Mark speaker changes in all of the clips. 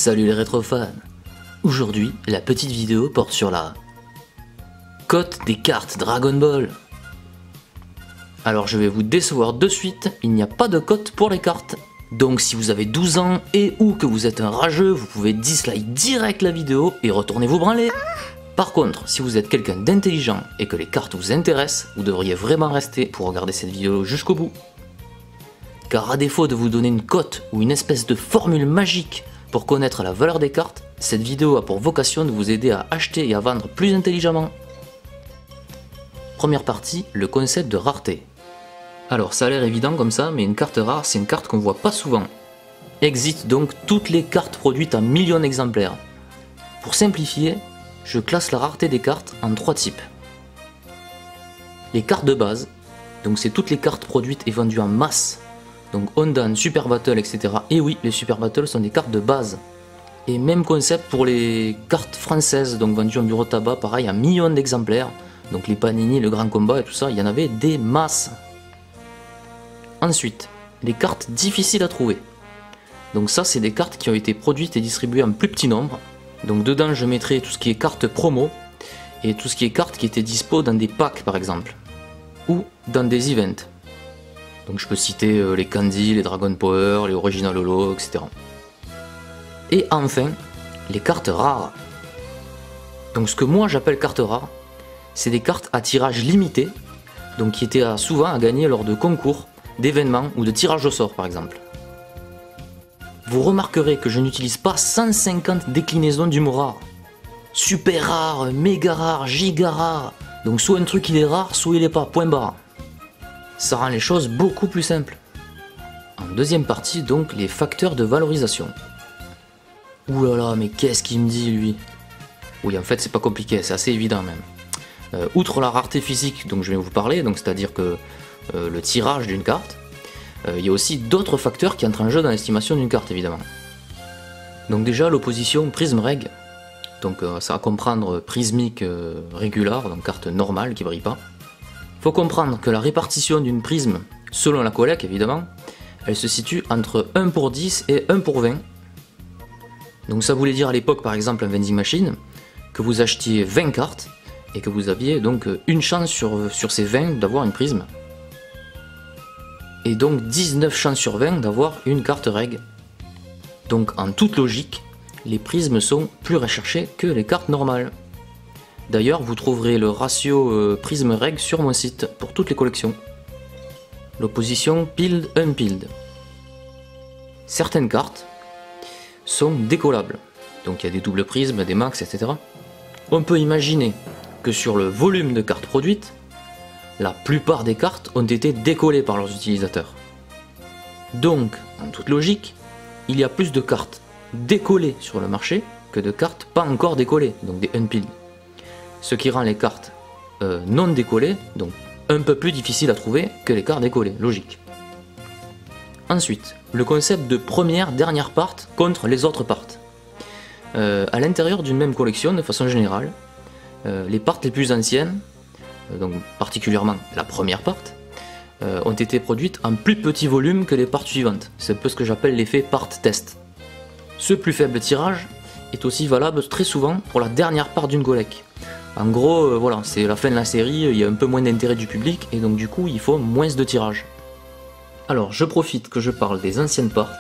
Speaker 1: Salut les rétrofans. Aujourd'hui, la petite vidéo porte sur la cote des cartes Dragon Ball. Alors je vais vous décevoir de suite, il n'y a pas de cote pour les cartes. Donc si vous avez 12 ans et ou que vous êtes un rageux, vous pouvez dislike direct la vidéo et retourner vous branler. Par contre, si vous êtes quelqu'un d'intelligent et que les cartes vous intéressent, vous devriez vraiment rester pour regarder cette vidéo jusqu'au bout. Car à défaut de vous donner une cote ou une espèce de formule magique pour connaître la valeur des cartes, cette vidéo a pour vocation de vous aider à acheter et à vendre plus intelligemment. Première partie, le concept de rareté. Alors ça a l'air évident comme ça, mais une carte rare, c'est une carte qu'on voit pas souvent. Existent donc toutes les cartes produites en millions d'exemplaires. Pour simplifier, je classe la rareté des cartes en 3 types. Les cartes de base, donc c'est toutes les cartes produites et vendues en masse. Donc Ondan, Super Battle, etc. Et oui, les Super Battle sont des cartes de base. Et même concept pour les cartes françaises, donc vendues en bureau de tabac, pareil, en millions d'exemplaires. Donc les Panini, le Grand Combat et tout ça, il y en avait des masses. Ensuite, les cartes difficiles à trouver. Donc ça, c'est des cartes qui ont été produites et distribuées en plus petit nombre. Donc dedans, je mettrai tout ce qui est cartes promo et tout ce qui est cartes qui étaient dispo dans des packs par exemple. Ou dans des events. Donc je peux citer les Candy, les Dragon Power, les Original Holo, etc. Et enfin, les cartes rares. Donc ce que moi j'appelle cartes rares, c'est des cartes à tirage limité, donc qui étaient souvent à gagner lors de concours, d'événements ou de tirage au sort par exemple. Vous remarquerez que je n'utilise pas 150 déclinaisons du mot rare. Super rare, méga rare, giga rare. Donc soit un truc il est rare, soit il est pas, point barre. Ça rend les choses beaucoup plus simples. En deuxième partie, donc, les facteurs de valorisation. Ouh là là, mais qu'est-ce qu'il me dit lui? Oui, en fait, c'est pas compliqué, c'est assez évident même. Outre la rareté physique dont je vais vous parler, donc c'est-à-dire que le tirage d'une carte, il y a aussi d'autres facteurs qui entrent en jeu dans l'estimation d'une carte, évidemment. Donc déjà, l'opposition prisme-reg, donc ça va comprendre prismique régular, donc carte normale qui brille pas. Faut comprendre que la répartition d'une prisme, selon la collecte évidemment, elle se situe entre 1 pour 10 et 1 pour 20. Donc ça voulait dire à l'époque par exemple en vending machine, que vous achetiez 20 cartes et que vous aviez donc une chance sur ces 20 d'avoir une prisme. Et donc 19 chances sur 20 d'avoir une carte reg. Donc en toute logique, les prismes sont plus recherchées que les cartes normales. D'ailleurs, vous trouverez le ratio prisme-reg sur mon site pour toutes les collections. L'opposition pilled-unpilled. Certaines cartes sont décollables. Donc il y a des doubles prismes, des max, etc. On peut imaginer que sur le volume de cartes produites, la plupart des cartes ont été décollées par leurs utilisateurs. Donc, en toute logique, il y a plus de cartes décollées sur le marché que de cartes pas encore décollées, donc des unpilled. Ce qui rend les cartes non décollées, donc un peu plus difficiles à trouver que les cartes décollées, logique. Ensuite, le concept de première-dernière part contre les autres parts. À l'intérieur d'une même collection, de façon générale, les parts les plus anciennes, donc particulièrement la première part, ont été produites en plus petit volume que les parts suivantes. C'est un peu ce que j'appelle l'effet part test. Ce plus faible tirage est aussi valable très souvent pour la dernière part d'une collecte. En gros, voilà, c'est la fin de la série, il y a un peu moins d'intérêt du public et donc du coup il faut moins de tirages. Alors je profite que je parle des anciennes parts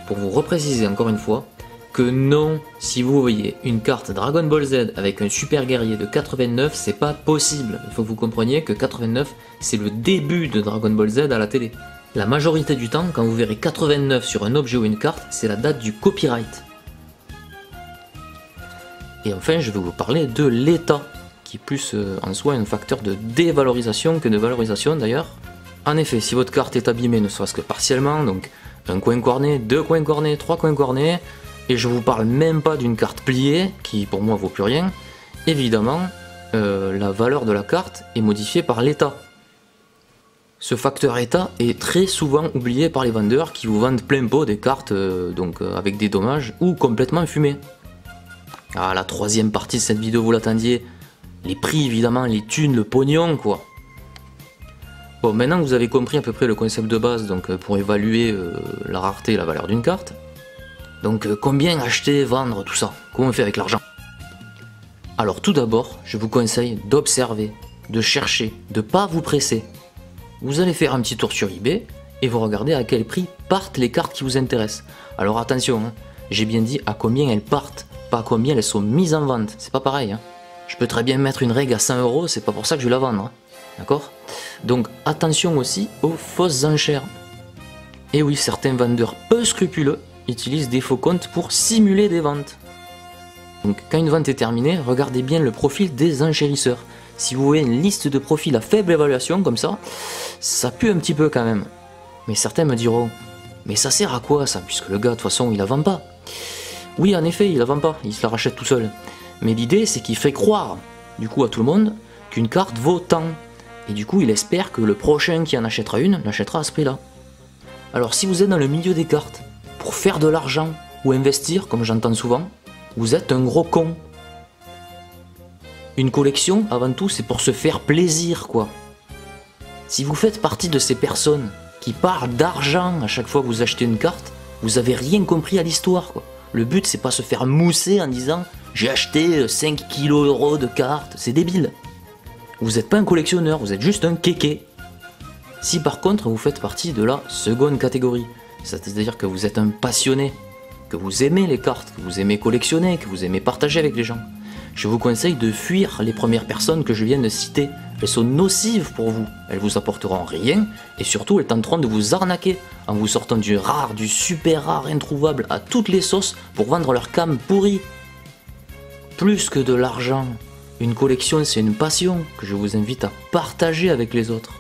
Speaker 1: pour vous repréciser encore une fois que non, si vous voyez une carte Dragon Ball Z avec un super guerrier de 89, c'est pas possible. Il faut que vous compreniez que 89 c'est le début de Dragon Ball Z à la télé. La majorité du temps, quand vous verrez 89 sur un objet ou une carte, c'est la date du copyright. Et enfin, je vais vous parler de l'état, qui est plus en soi un facteur de dévalorisation que de valorisation d'ailleurs. En effet, si votre carte est abîmée ne serait-ce que partiellement, donc un coin corné, 2 coins cornés, 3 coins cornés, et je vous parle même pas d'une carte pliée, qui pour moi vaut plus rien, évidemment, la valeur de la carte est modifiée par l'état. Ce facteur état est très souvent oublié par les vendeurs qui vous vendent plein pot des cartes avec des dommages ou complètement fumées. Ah, la troisième partie de cette vidéo, vous l'attendiez. Les prix, évidemment, les thunes, le pognon, quoi. Bon, maintenant que vous avez compris à peu près le concept de base, donc pour évaluer la rareté et la valeur d'une carte, Donc combien acheter, vendre, tout ça? Comment on fait avec l'argent? Alors tout d'abord, je vous conseille d'observer, de chercher, de pas vous presser. Vous allez faire un petit tour sur eBay et vous regardez à quel prix partent les cartes qui vous intéressent. Alors attention, hein, j'ai bien dit à combien elles partent, pas à combien elles sont mises en vente. C'est pas pareil. Hein. Je peux très bien mettre une règle à 100 €, c'est pas pour ça que je vais la vendre. Hein. D'accord? Donc attention aussi aux fausses enchères. Et oui, certains vendeurs peu scrupuleux utilisent des faux comptes pour simuler des ventes. Donc quand une vente est terminée, regardez bien le profil des enchérisseurs. Si vous voyez une liste de profils à faible évaluation comme ça pue un petit peu quand même. Mais certains me diront, mais ça sert à quoi ça, puisque le gars de toute façon il la vend pas. Oui en effet il la vend pas, il se la rachète tout seul. Mais l'idée c'est qu'il fait croire, du coup à tout le monde, qu'une carte vaut tant. Et du coup il espère que le prochain qui en achètera une, l'achètera à ce prix là. Alors si vous êtes dans le milieu des cartes, pour faire de l'argent ou investir, comme j'entends souvent, vous êtes un gros con. Une collection, avant tout, c'est pour se faire plaisir, quoi. Si vous faites partie de ces personnes qui parlent d'argent à chaque fois que vous achetez une carte, vous avez rien compris à l'histoire, quoi. Le but, c'est pas se faire mousser en disant « j'ai acheté 5 kg de cartes », c'est débile. Vous n'êtes pas un collectionneur, vous êtes juste un kéké. Si par contre, vous faites partie de la seconde catégorie, c'est-à-dire que vous êtes un passionné, que vous aimez les cartes, que vous aimez collectionner, que vous aimez partager avec les gens, je vous conseille de fuir les premières personnes que je viens de citer. Elles sont nocives pour vous, elles vous apporteront rien, et surtout elles tenteront de vous arnaquer en vous sortant du rare, du super rare introuvable à toutes les sauces pour vendre leur cam pourri. Plus que de l'argent, une collection c'est une passion que je vous invite à partager avec les autres.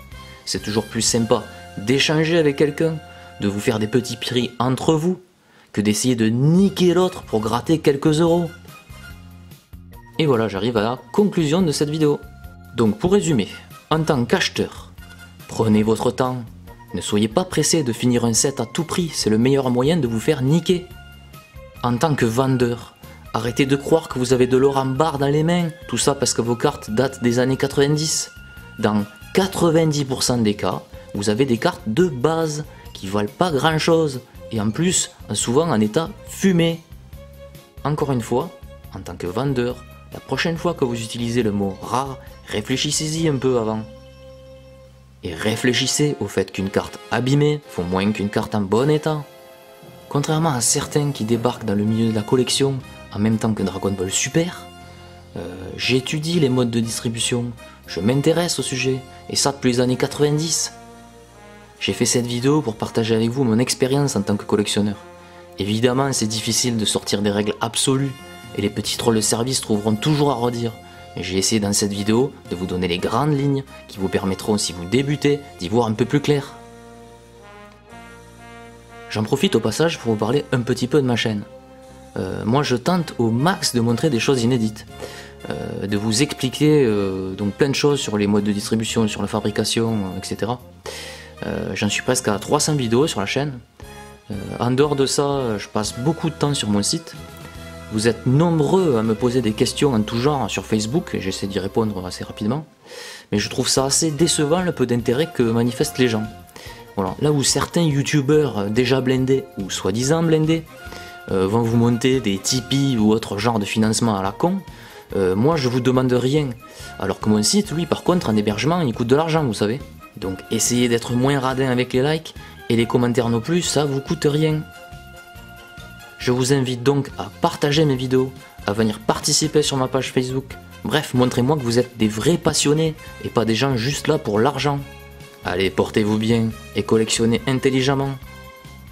Speaker 1: C'est toujours plus sympa d'échanger avec quelqu'un, de vous faire des petits prix entre vous, que d'essayer de niquer l'autre pour gratter quelques euros. Et voilà, j'arrive à la conclusion de cette vidéo. Donc pour résumer, en tant qu'acheteur, prenez votre temps. Ne soyez pas pressé de finir un set à tout prix, c'est le meilleur moyen de vous faire niquer. En tant que vendeur, arrêtez de croire que vous avez de l'or en barre dans les mains, tout ça parce que vos cartes datent des années 90. Dans 90% des cas, vous avez des cartes de base qui valent pas grand chose, et en plus, souvent en état fumé. Encore une fois, en tant que vendeur, la prochaine fois que vous utilisez le mot rare, réfléchissez-y un peu avant. Et réfléchissez au fait qu'une carte abîmée vaut moins qu'une carte en bon état. Contrairement à certains qui débarquent dans le milieu de la collection en même temps que Dragon Ball Super, j'étudie les modes de distribution, je m'intéresse au sujet, et ça depuis les années 90. J'ai fait cette vidéo pour partager avec vous mon expérience en tant que collectionneur. Évidemment, c'est difficile de sortir des règles absolues, et les petits trolls de service trouveront toujours à redire. Mais j'ai essayé dans cette vidéo de vous donner les grandes lignes qui vous permettront, si vous débutez, d'y voir un peu plus clair. J'en profite au passage pour vous parler un petit peu de ma chaîne. Moi je tente au max de montrer des choses inédites, de vous expliquer donc plein de choses sur les modes de distribution, sur la fabrication, etc. J'en suis presque à 300 vidéos sur la chaîne. En dehors de ça, je passe beaucoup de temps sur mon site. Vous êtes nombreux à me poser des questions en tout genre sur Facebook, et j'essaie d'y répondre assez rapidement. Mais je trouve ça assez décevant le peu d'intérêt que manifestent les gens. Voilà. Là où certains youtubeurs déjà blindés, ou soi-disant blindés, vont vous monter des Tipeee ou autre genre de financement à la con, moi je vous demande rien. Alors que mon site, lui par contre, en hébergement, il coûte de l'argent, vous savez. Donc essayez d'être moins radin avec les likes, et les commentaires non plus, ça vous coûte rien. Je vous invite donc à partager mes vidéos, à venir participer sur ma page Facebook. Bref, montrez-moi que vous êtes des vrais passionnés et pas des gens juste là pour l'argent. Allez, portez-vous bien et collectionnez intelligemment.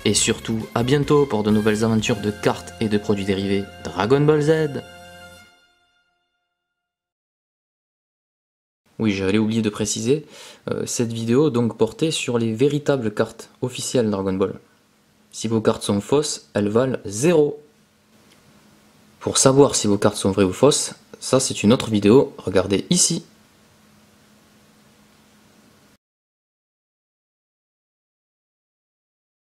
Speaker 1: Et surtout, à bientôt pour de nouvelles aventures de cartes et de produits dérivés Dragon Ball Z. Oui, j'allais oublier de préciser, cette vidéo donc portait sur les véritables cartes officielles Dragon Ball. Si vos cartes sont fausses, elles valent 0. Pour savoir si vos cartes sont vraies ou fausses, ça c'est une autre vidéo, regardez ici.